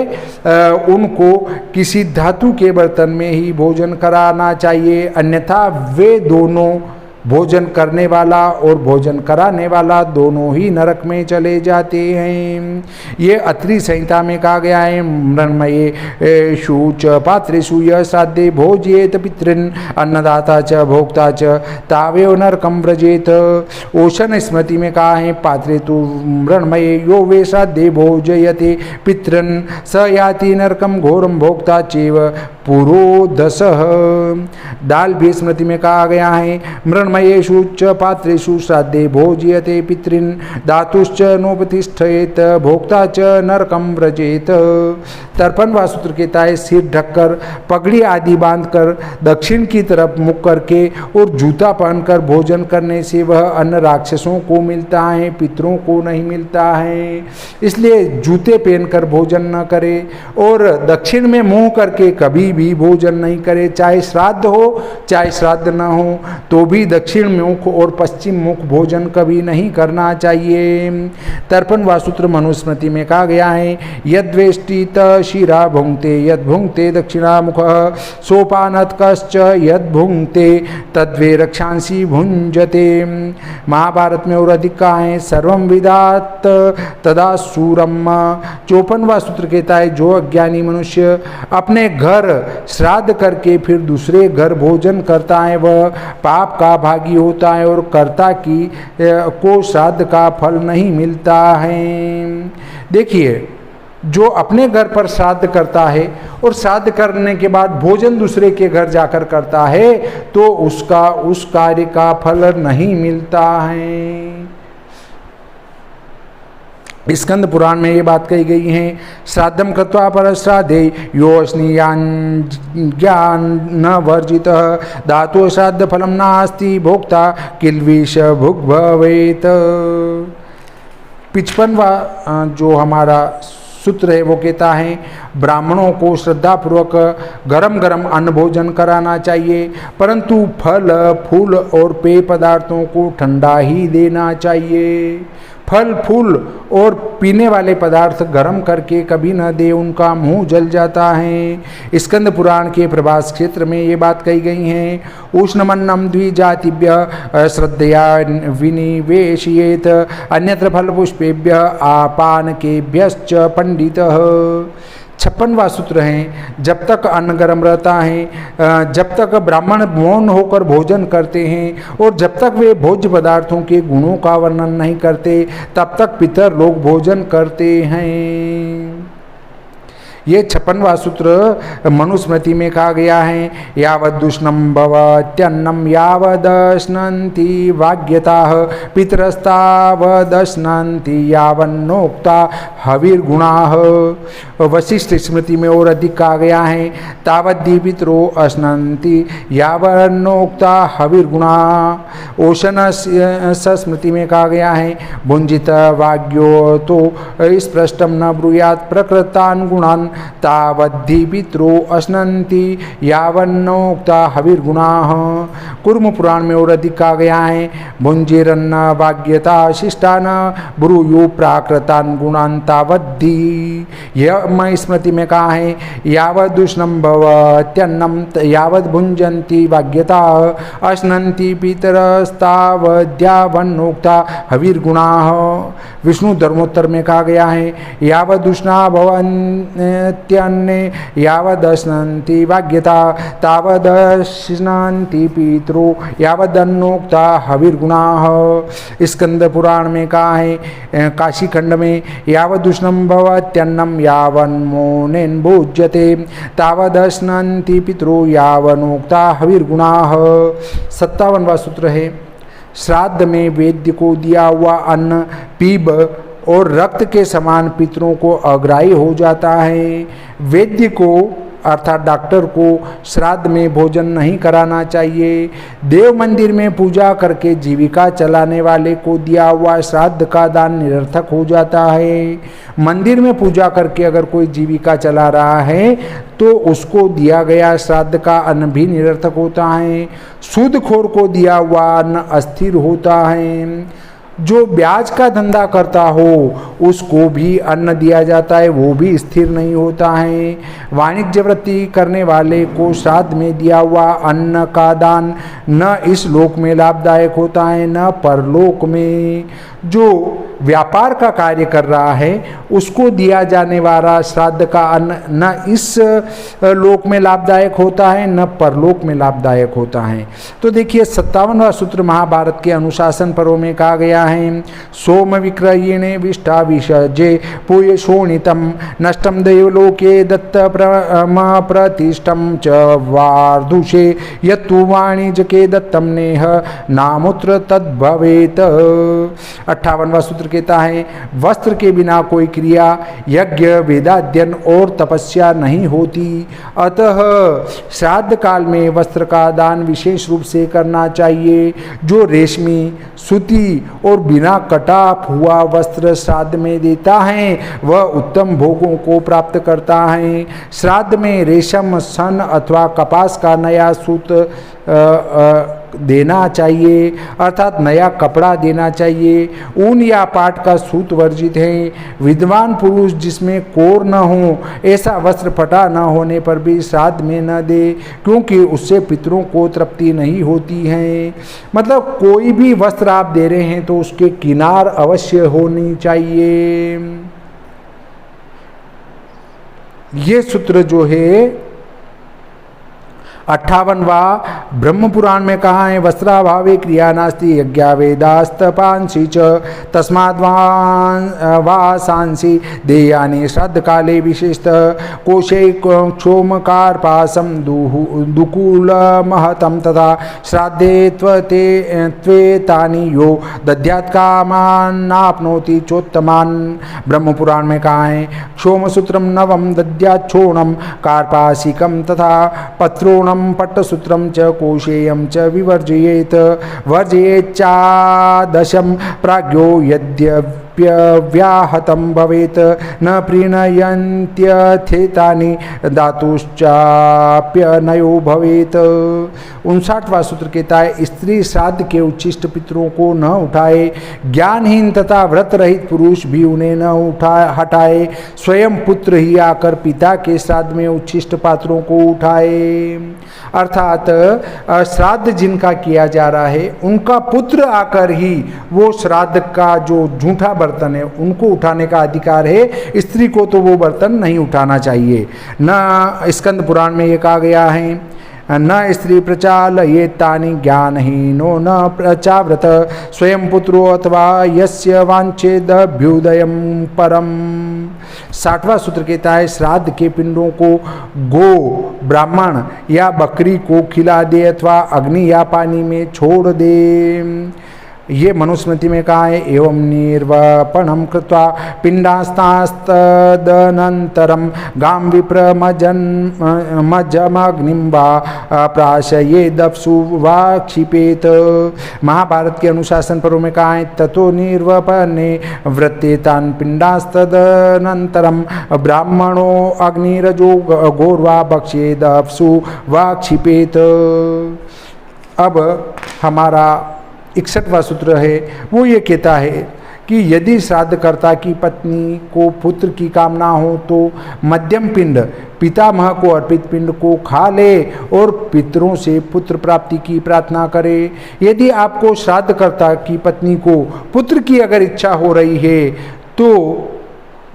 उनको किसी धातु के बर्तन में ही भोजन कराना चाहिए, अन्यथा वे दोनों, भोजन करने वाला और भोजन कराने वाला, दोनों ही नरक में चले जाते हैं। ये अत्रि संहिता में कहा गया है, मृण्मये शूच पात्रेषु यः श्राद्धे भोजयेत पितॄन् अन्नदाता च भोक्ता च तावेव नरकं व्रजेत। ओशन स्मृति में कहा है, पात्रे तु मृण्मये यो वे श्राद्धे भोजयते पितॄन् स याति नरकं घोरं भोक्ता चैव पुरोदसः। दाल भी स्मृति में कहा गया है, मृण्मयेषु च पात्रेषु श्राद्धे भोज्यते पितॄन् धातुश्च नोपतिष्ठेत भोक्ता च नरकं व्रजेत। 53वां सूत्र कहता है, सिर ढककर, पगड़ी आदि बांधकर, दक्षिण की तरफ मुख करके और जूता पहनकर भोजन करने से वह अन्न राक्षसों को मिलता है, पितरों को नहीं मिलता है। इसलिए जूते पहनकर भोजन न करे और दक्षिण में मुंह करके कभी भी भोजन नहीं करे, चाहे श्राद्ध हो चाहे श्राद्ध न हो, तो भी दक्षिण मुख और पश्चिम मुख भोजन कभी नहीं करना चाहिए। 53वां सूत्र मनुस्मृति में कहा गया है, यद्वेष्टि शिरा भुंक्ते यद भुंक्ते दक्षिणामुखः सोपानत्कश्च यद भुंक्ते तद्वे रक्षांसि भुंजते। महाभारत में और अधिक कहा है, सर्वं विदात तदा सूरम। 54वां सूत्र कहता है, जो अज्ञानी मनुष्य अपने घर श्राद्ध करके फिर दूसरे घर भोजन करता है वह पाप का भागी होता है और कर्ता की को श्राद्ध का फल नहीं मिलता है। देखिए, जो अपने घर पर श्राद्ध करता है और श्राद्ध करने के बाद भोजन दूसरे के घर जाकर करता है तो उसका उस कार्य का फल नहीं मिलता है। स्कंद पुराण में ये बात कही गई है, श्राद्धम कृत्वा पर श्राद्धे यो स्नीयान ज्ञान न वर्जित धातु श्राद्ध फलम नास्ति भोक्ता किल्विष भुग भवेत। 55वां जो हमारा सूत्र है वो कहता है, ब्राह्मणों को श्रद्धापूर्वक गरम गरम अन्न भोजन कराना चाहिए, परंतु फल फूल और पेय पदार्थों को ठंडा ही देना चाहिए। फल फूल और पीने वाले पदार्थ गर्म करके कभी न दे, उनका मुंह जल जाता है। स्कंद पुराण के प्रभास क्षेत्र में ये बात कही गई है, उष्णमन्नम द्विजातिभ्यः श्रद्धया विनिवेशयेत अन्यत्र फल पुष्पेभ्य आपानकेभ्यश्च पंडितः। 56वां सूत्र है, जब तक अन्न गर्म रहता है, जब तक ब्राह्मण मौन होकर भोजन करते हैं और जब तक वे भोज्य पदार्थों के गुणों का वर्णन नहीं करते तब तक पितर लोग भोजन करते हैं। ये 56वां सूत्र मनुस्मृति में कहा गया है, यावदुष्णं भवत्यन्नं यावदश्नन्ति वाग्यताः पितरस्तावदश्नन्ति यावन्नोक्ता हविर्गुणाः। वशिष्ठ स्मृति में और अधिक कहा गया है, तावद्धि पितरो अश्नन्ति यावन्नोक्ता हविर्गुणा। ओशन स्मृति में कहा गया है, भुंजित वाग्यो तो स्पृष्टम न ब्रूयात् प्रकृतान् गुणान् तावद्धि पितरो अश्नन्ति यावन्नोक्ता हविर्गुणाः। कुर्म पुराण में और अधिक कहा गया है, भुंजिरन्न वाग्यता शिष्टान ब्रूयु प्राकृतान् गुणान् तावद्धि। यह स्मृति में कहा है, यावदुष्णं भवत्यन्नं यावद् भुंजन्ति वाग्यता अश्नन्ति पितरस्तावद्यावन्नोक्ता हविर्गुणाः। विष्णु धर्मोत्तर में कहा गया है, यावदुष्णा भवन्त्यन्ने यावदश्नन्ति वाग्यता तावदश्नन्ति पितरो यावदन्नोक्ता हविर्गुणाः। स्कंद पुराण में कहा है, काशी खंड में, यावदुष्णं भवत्यन्नं यावन्मोनेन भोज्यते तावदश्नन्ति पितरो यावनोक्ता हविर्गुणाः। 57वां सूत्र है, श्राद्ध में वेद्य को दिया हुआ अन्न पीब और रक्त के समान पितरों को अग्राही हो जाता है। वेद्य को अर्थात डॉक्टर को श्राद्ध में भोजन नहीं कराना चाहिए। देव मंदिर में पूजा करके जीविका चलाने वाले को दिया हुआ श्राद्ध का दान निरर्थक हो जाता है। मंदिर में पूजा करके अगर कोई जीविका चला रहा है तो उसको दिया गया श्राद्ध का अन्न भी निरर्थक होता है। सूदखोर को दिया हुआ अन्न अस्थिर होता है। जो ब्याज का धंधा करता हो उसको भी अन्न दिया जाता है, वो भी स्थिर नहीं होता है। वाणिज्य वृत्ति करने वाले को श्राद्ध में दिया हुआ अन्न का दान न इस लोक में लाभदायक होता है न परलोक में। जो व्यापार का कार्य कर रहा है उसको दिया जाने वाला श्राद्ध का अन्न न इस लोक में लाभदायक होता है न परलोक में लाभदायक होता है। तो देखिए 57वां सूत्र महाभारत के अनुशासन पर्व में कहा गया है, सोम विक्रयणे विष्टा विषजे पूय शोणितम नष्टम देवलोके दत्त प्रतिष्ठम च वार्धुषे यत्तु वाणिज्यके दत्तम नेह नामुत्र तद्भवेत। 58वां सूत्र कहता है, वस्त्र के बिना कोई क्रिया, यज्ञ, वेदाध्ययन और तपस्या नहीं होती। अतः श्राद्ध काल में वस्त्र का दान विशेष रूप से करना चाहिए। जो रेशमी, सूती और बिना कटा हुआ वस्त्र श्राद्ध में देता है वह उत्तम भोगों को प्राप्त करता है। श्राद्ध में रेशम, सन अथवा कपास का नया सूत देना चाहिए, अर्थात नया कपड़ा देना चाहिए। ऊन या पाट का सूत वर्जित है। विद्वान पुरुष जिसमें कोर न हो ऐसा वस्त्र फटा न होने पर भी श्राद्ध में न दे, क्योंकि उससे पितरों को तृप्ति नहीं होती है। मतलब कोई भी वस्त्र आप दे रहे हैं तो उसके किनार अवश्य होनी चाहिए। ये सूत्र जो है 58वां ब्रह्म पुराण में कहा है, वस्त्राभावे क्रिया नास्ति यज्ञा वेदास्तपांसी च तस्माद् वासांसी देयानि श्राद्ध काले विशेषतः कोशे क्षोमकारपासं दुकूल महतं तथा श्राद्धे त्वेतानि यो दद्यात् कामान्नाप्नोति चोत्तमान्। ब्रह्म पुराण में कहा है, क्षोमसूत्रम नवम दद्याच्छोणम कार्पासिकम तथा पत्रोणम पट्टसूत्रम च कोशेयम च विवर्जयेत वर्जयेच्चादशम प्राज्ञो यद्यप्यव्याहतं भवेत न प्रीणयन्त्यथेतानि धातुश्चाप्यनयो भवेत। 59वां सूत्र कहता है, स्त्री श्राद्ध के उच्छिष्ट पितरों को न उठाए, ज्ञानहीन तथा व्रत रहित पुरुष भी उन्हें न हटाए, स्वयं पुत्र ही आकर पिता के श्राद्ध में उच्छिष्ट पात्रों को उठाए। अर्थात श्राद्ध जिनका किया जा रहा है उनका पुत्र आकर ही वो श्राद्ध का जो झूठा बर्तन है उनको उठाने का अधिकार है। स्त्री को तो वो बर्तन नहीं उठाना चाहिए। न स्कंद पुराण में ये कहा गया है, न स्त्री प्रचालयेतानि ज्ञानहीनो न प्रचाव्रत स्वयं पुत्रो अथवा यस्य वांछेदभ्युदयं परम। 60वां सूत्र कहता है, श्राद्ध के पिंडों को गो, ब्राह्मण या बकरी को खिला दे अथवा अग्नि या पानी में छोड़ दे। ये मनुस्मृति में कहा है, एवं निर्वपणम कृत्वा पिंडास्तास्तदनंतरम गाम विप्रमजमग्निम वा प्राशयेदप्सु वा क्षिपेत। महाभारत के अनुशासन पर्व में कहा है, ततो निर्वपने वृत्तेतान पिंडास्तदनंतरम ब्राह्मणो अग्निरजो गोर्वा भक्षेदप्सु वा क्षिपेत। अब हमारा 61वां सूत्र है, वो ये कहता है कि यदि श्राद्धकर्ता की पत्नी को पुत्र की कामना हो तो मध्यम पिंड पितामह को अर्पित पिंड को खा ले और पितरों से पुत्र प्राप्ति की प्रार्थना करे। यदि आपको श्राद्धकर्ता की पत्नी को पुत्र की अगर इच्छा हो रही है तो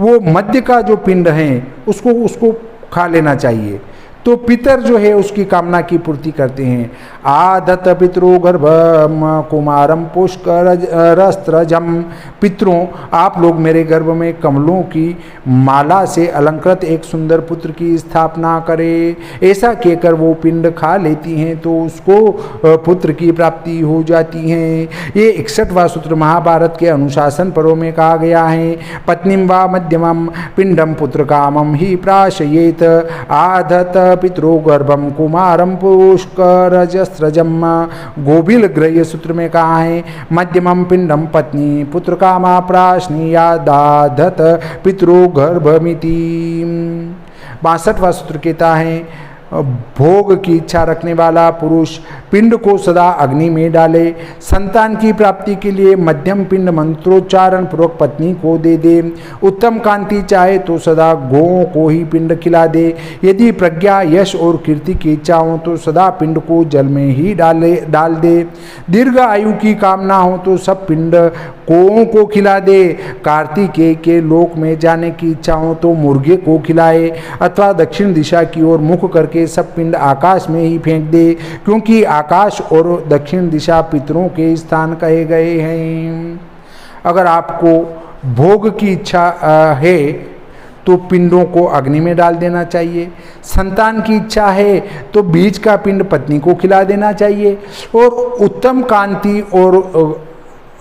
वो मध्य का जो पिंड है उसको खा लेना चाहिए। तो पितर जो है उसकी कामना की पूर्ति करते हैं। आदत पितरो गर्भम कुमारम पुष्करस्त्रजम, पितरों आप लोग मेरे गर्भ में कमलों की माला से अलंकृत एक सुंदर पुत्र की स्थापना करें। ऐसा कहकर वो पिंड खा लेती हैं तो उसको पुत्र की प्राप्ति हो जाती है। ये 61वां सूत्र महाभारत के अनुशासन पर्व में कहा गया है। पत्नीम वा मध्यमम पिंडम पुत्र कामम ही प्राशयेत आदत पितरो गर्भम कुमारम पुष्करजस्त्रजम। गोबिल ग्रह्य सूत्र में कहा है मध्यमम पिंडम पत्नी पुत्र कामा प्राश्नीयादाधत पितरो गर्भमिति। 62वां सूत्र कहता है भोग की इच्छा रखने वाला पुरुष पिंड को सदा अग्नि में डाले। संतान की प्राप्ति के लिए मध्यम पिंड मंत्रोच्चारण पूर्वक पत्नी को दे दे। उत्तम कांति चाहे तो सदा गौओं को ही पिंड खिला दे। यदि प्रज्ञा यश और कीर्ति की इच्छा हो तो सदा पिंड को जल में ही डाल दे। दीर्घ आयु की कामना हो तो सब पिंड गौओं को खिला दे। कार्तिकेय के लोक में जाने की इच्छा हो तो मुर्गे को खिलाए अथवा दक्षिण दिशा की ओर मुख करके सब पिंड आकाश में ही फेंक दे, क्योंकि आकाश और दक्षिण दिशा पितरों के स्थान कहे गए हैं। अगर आपको भोग की इच्छा है तो पिंडों को अग्नि में डाल देना चाहिए। संतान की इच्छा है तो बीज का पिंड पत्नी को खिला देना चाहिए। और उत्तम कांति और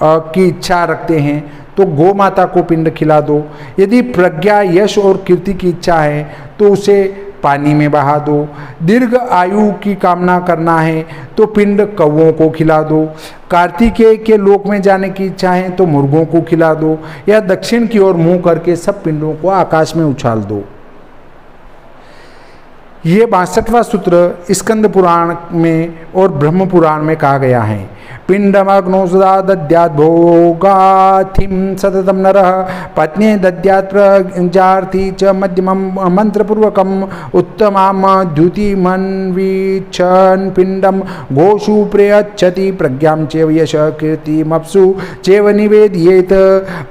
की इच्छा रखते हैं तो गौ माता को पिंड खिला दो। यदि प्रज्ञा यश और कीर्ति की इच्छा है तो उसे पानी में बहा दो। दीर्घ आयु की कामना करना है तो पिंड कौओं को खिला दो। कार्तिकेय के लोक में जाने की इच्छा है तो मुर्गों को खिला दो, या दक्षिण की ओर मुंह करके सब पिंडों को आकाश में उछाल दो। ये 62वां सूत्र स्कंद पुराण में और ब्रह्म पुराण में कहा गया है। पिंडमग्नो सदा दद्यात् भोगाथिं सततं नरः पत्नी दद्यात् प्रजार्थी च मध्यमं मंत्रपूर्वकम् उत्तमां द्युतिमन्वीक्षन् पिंडम गोषु प्रयच्छति प्रज्ञां चैव यश कीर्तिमप्सु चैव निवेदयेत्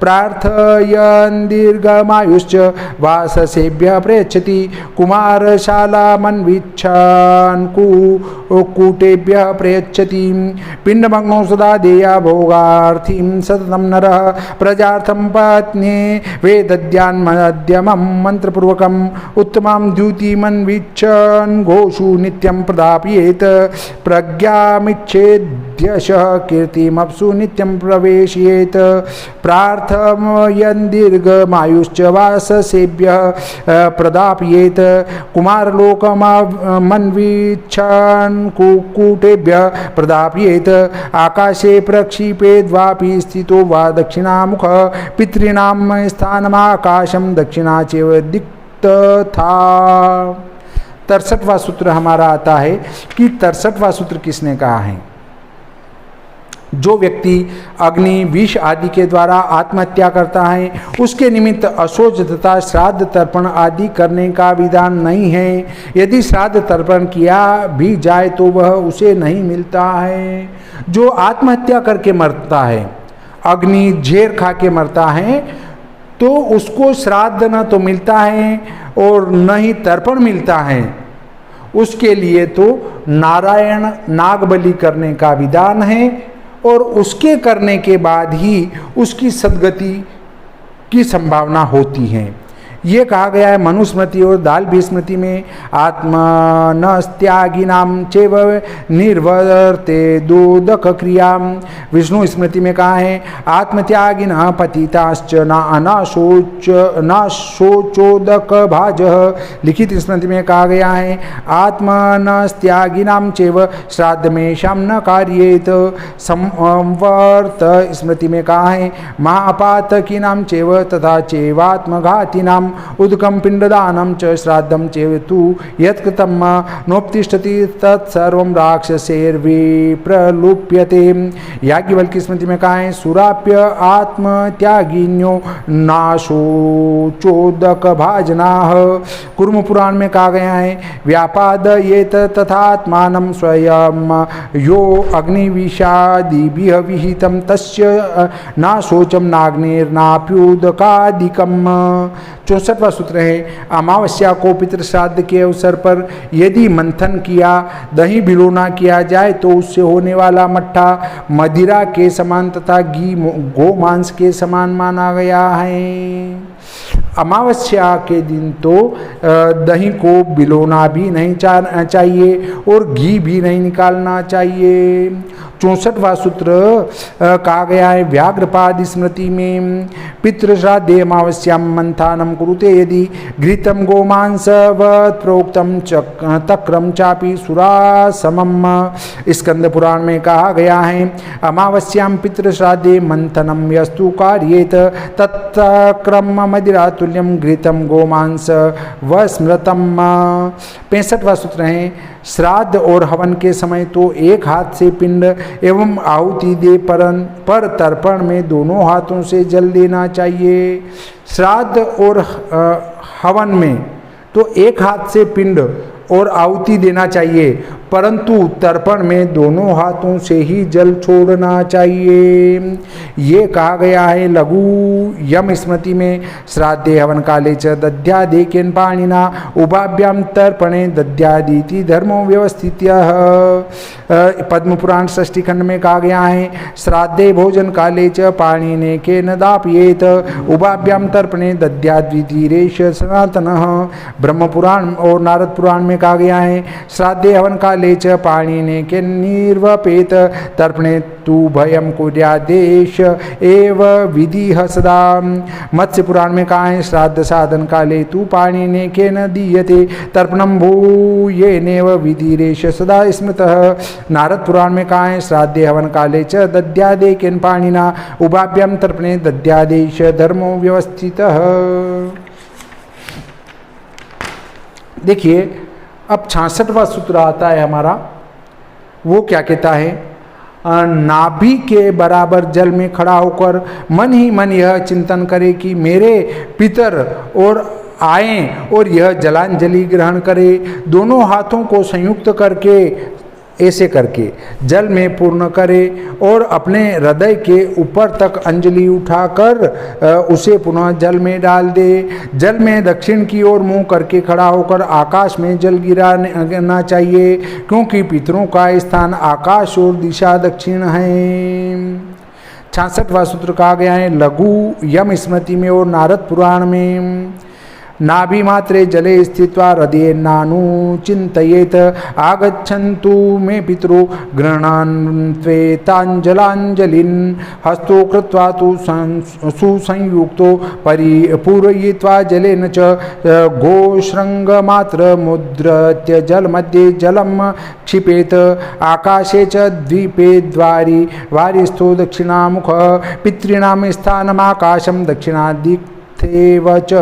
प्रार्थयन् दीर्घमायुश्च वाससेभ्यः प्रयच्छति कुमारशालामन्वीक्षन् कूटेभ्यः प्रयच्छति पिंडमग्नो सदा देया भोगार्थीं सततं नरः प्रजार्थं पत्नी वेदद्यान् मध्यमं मंत्रपूर्वकम् उत्तमां द्युतिमन्वीक्षन् गोषु नित्यं प्रदापयेत् प्रज्ञामिच्छेद्यशः कीर्तिमप्सु नित्यं प्रवेशयेत् प्रार्थयन् दीर्घमायुश्च वाससेभ्यः प्रदापयेत् कुमारलोकमन्वीक्षन् कूटेभ्यः प्रदापयेत् आकाशे प्रक्षिपेद्वापि स्थितो वा दक्षिणामुख पितॄणां स्थानमाकाशं दक्षिणा चैव दिक्तथा। 63वां सूत्र हमारा आता है कि 63वां सूत्र किसने कहा है? जो व्यक्ति अग्नि विष आदि के द्वारा आत्महत्या करता है उसके निमित्त अशोच तथा श्राद्ध तर्पण आदि करने का विधान नहीं है। यदि श्राद्ध तर्पण किया भी जाए तो वह उसे नहीं मिलता है। जो आत्महत्या करके मरता है, अग्नि झेर खा के मरता है, तो उसको श्राद्ध न तो मिलता है और न ही तर्पण मिलता है। उसके लिए तो नारायण नागबलि करने का विधान है और उसके करने के बाद ही उसकी सद्गति की संभावना होती है। ये कहा गया है मनुस्मृति और दाल्भी स्मृति में आत्मनस्त्यागिनाम चैव निर्वर्ते दोदक क्रिया। विष्णु स्मृति में कहा है आत्मत्यागिनः पतिताश्च नाशोचोदक भाजः। लिखित स्मृति में कहा गया है आत्मनस्त्यागिनाम चैव श्राद्धमेषां न कार्येत। संवर्त स्मृति में कहा है महापातकीनां चैव तथा चैवात्मघातिनां उदकं पिंडदानं च श्राद्धं चैव तु यत्कृतं नोपतिष्ठति तत्सर्वं राक्षसैर्विप्रलुप्यते। याज्ञवल्क्य स्मृति में कहा है सुराप्य आत्मत्यागिन्यो नाशोचोदक भाजनाः। कुर्म पुराण में कहा गया है व्यापादयेत तथात्मानं स्वयं यो अग्निविषादिभिः विहितं तस्य नाशोचं नाग्निर्नाप्युदकादिकम्। 64वां सूत्र है, अमावस्या को पितृ श्राद्ध के अवसर पर यदि मंथन किया, दही भिगोना किया जाए तो उससे होने वाला मट्ठा मदिरा के समान तथा घी गोमांस के समान माना गया है। अमावस्या के दिन तो दही को बिलोना भी नहीं चाहिए और घी भी नहीं निकालना चाहिए। 64वां सूत्र कहा गया है, व्याघ्रपाद स्मृति में पितृश्राद्धे अमावस्यां मंथानं कुरुते यदि घृतं गोमांसवत् प्रोक्तं तक्रम चापि सुरासमम्। स्कंद पुराण में कहा गया है, अमावस्यां पितृश्राद्धे मंथनं यस्तु कार्येत तत्क्रम मदिरातुल्यं घृतं गोमांस व स्मृतम्। 65वां सूत्र है, श्राद्ध और हवन के समय तो एक हाथ से पिंड एवं आहुति दे पर तर्पण में दोनों हाथों से जल देना चाहिए। श्राद्ध और हवन में तो एक हाथ से पिंड और आहुति देना चाहिए, परंतु तर्पण में दोनों हाथों से ही जल छोड़ना चाहिए। ये कहा गया है लघु यम स्मृति में, श्राद्धे हवन काले च दध्यादेकेन पाणिना उभाभ्याम तर्पणे दध्यादीति धर्मो व्यवस्थित्यः। पद्म पुराण षष्ठी खंड में कहा गया है, श्राद्धे भोजन काले च पाणिने के न दापयेत उभाभ्याम तर्पणे दध्याद्विति रेश सनातनः। ब्रह्म पुराण और नारद पुराण में कहा गया है, श्राद्धे हवन काले च पाणिने के निर्वपेत तर्पणे तु भयम कुर्यादेश एव विधिः सदा। मत्स्य पुराण में कहा है, श्राद्ध साधन काले तु पाणिने के न दीयते तर्पणम भूयेनेव विधिरेश सदा स्मृतः। नारद पुराण में कहा है, श्राद्धे हवन काले च दध्यादेकेन पाणिना उभाभ्याम तर्पणे दध्यादेश धर्मो व्यवस्थितः। देखिए अब 66वां सूत्र आता है हमारा, वो क्या कहता है, नाभि के बराबर जल में खड़ा होकर मन ही मन यह चिंतन करे कि मेरे पितर और आएं और यह जलांजलि ग्रहण करे। दोनों हाथों को संयुक्त करके ऐसे करके जल में पूर्ण करे और अपने हृदय के ऊपर तक अंजलि उठाकर उसे पुनः जल में डाल दे। जल में दक्षिण की ओर मुंह करके खड़ा होकर आकाश में जल गिराना चाहिए, क्योंकि पितरों का स्थान आकाश और दिशा दक्षिण है। 66वां सूत्र कहा गया है लघु यम स्मृति में और नारद पुराण में, नाभि मात्रे जले स्थित्वा हृदये नानु चिंतयेत आगच्छन्तु मे पितरो गृह्णान्त्वेताञ्जलाञ्जलिन् हस्तो कृत्वा तु सुसंयुक्तो परिपूरयित्वा जलेन च गोशृङ्गमात्रमुद्धृत्य जलमध्ये जलं क्षिपेत आकाशे च द्वीपे द्वारि वारिस्थो दक्षिणामुख पितॄणां स्थानमाकाशं दक्षिणादिक्थेव च।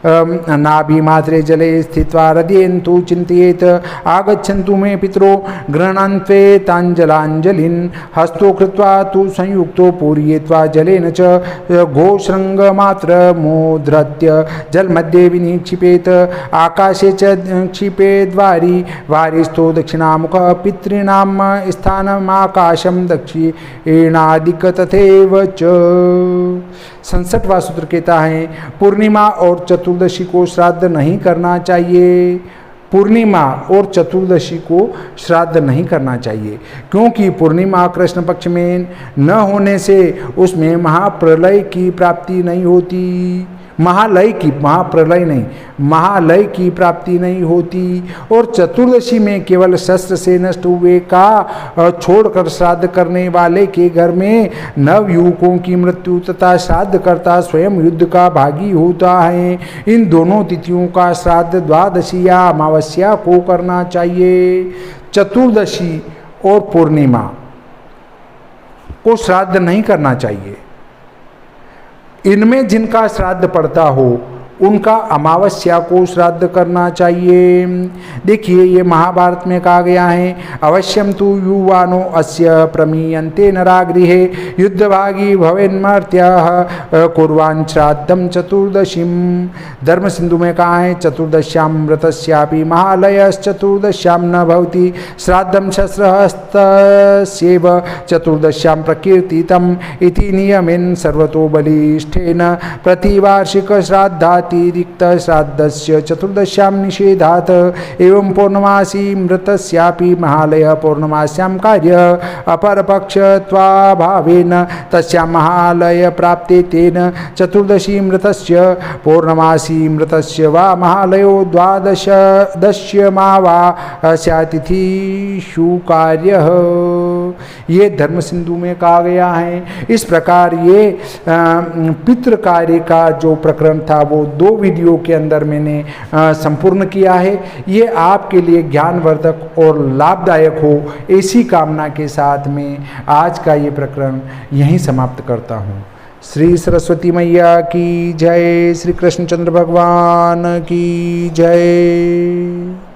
नाभि मात्रे जले स्थित्वा हृदयेन्तु चिन्तयेत् आगच्छन्तु मे पितरो गृह्णान्त्वेताञ्जलाञ्जलिन् हस्तो कृत्वा तु संयुक्तो पूरयित्वा जलेन च गोशृङ्गमात्रमुद्धृत्य जलमध्ये विनिक्षिपेत् आकाशे च क्षिपेद्वारि वारिस्थो दक्षिणामुखः पितॄणां स्थानमाकाशं दक्षिणादिक् तथैव च। 67वां सूत्र कहता है, पूर्णिमा और चतुर्दशी को श्राद्ध नहीं करना चाहिए। पूर्णिमा और चतुर्दशी को श्राद्ध नहीं करना चाहिए, क्योंकि पूर्णिमा कृष्ण पक्ष में न होने से उसमें महाप्रलय की प्राप्ति नहीं होती। महाप्रलय नहीं, महालय की प्राप्ति नहीं होती। और चतुर्दशी में केवल शस्त्र से नष्ट हुए का छोड़कर श्राद्ध करने वाले के घर में नवयुवकों की मृत्यु तथा श्राद्ध करता स्वयं युद्ध का भागी होता है। इन दोनों तिथियों का श्राद्ध द्वादशी या अमावस्या को करना चाहिए। चतुर्दशी और पूर्णिमा को श्राद्ध नहीं करना चाहिए। इनमें जिनका श्राद्ध पड़ता हो उनका अमावस्या को श्राद्ध करना चाहिए। देखिए ये महाभारत में कहा गया है, अवश्यम तु युवानो अस्य प्रमीयन्ते नरागृहे युद्धभागी भवेन्मर्त्याः कुर्वान् श्राद्धं चतुर्दशीम। धर्म सिंधु में कहा है, चतुर्दश्याम व्रतस्यापि महालयश्चतुर्दश्याम न भवति श्राद्धं शस्त्रहस्तस्यैव चतुर्दश्याम प्रकीर्तितम् इति नियमेन सर्वतो बलिष्ठेन प्रतिवार्षिक श्राद्धातिरिक्त श्राद्धस्य चतुर्दश्याम निषेधात्। एवं पौर्णमासी मृतस्यापि महालय पौर्णमास्यां कार्य अपरपक्षत्वाभावेन तस्यां महालय प्राप्ते तेन चतुर्दशी मृतस्य पौर्णमासी मृतस्य वा महालयो द्वादशदश्यमा वा स्यातिथिषु कार्यः। ये धर्म सिंधु में कहा गया है। इस प्रकार ये पितृ कार्य का जो प्रकरण था वो 2 वीडियो के अंदर मैंने संपूर्ण किया है। ये आपके लिए ज्ञानवर्धक और लाभदायक हो, ऐसी कामना के साथ में आज का ये प्रकरण यहीं समाप्त करता हूँ। श्री सरस्वती मैया की जय, श्री कृष्णचंद्र भगवान की जय।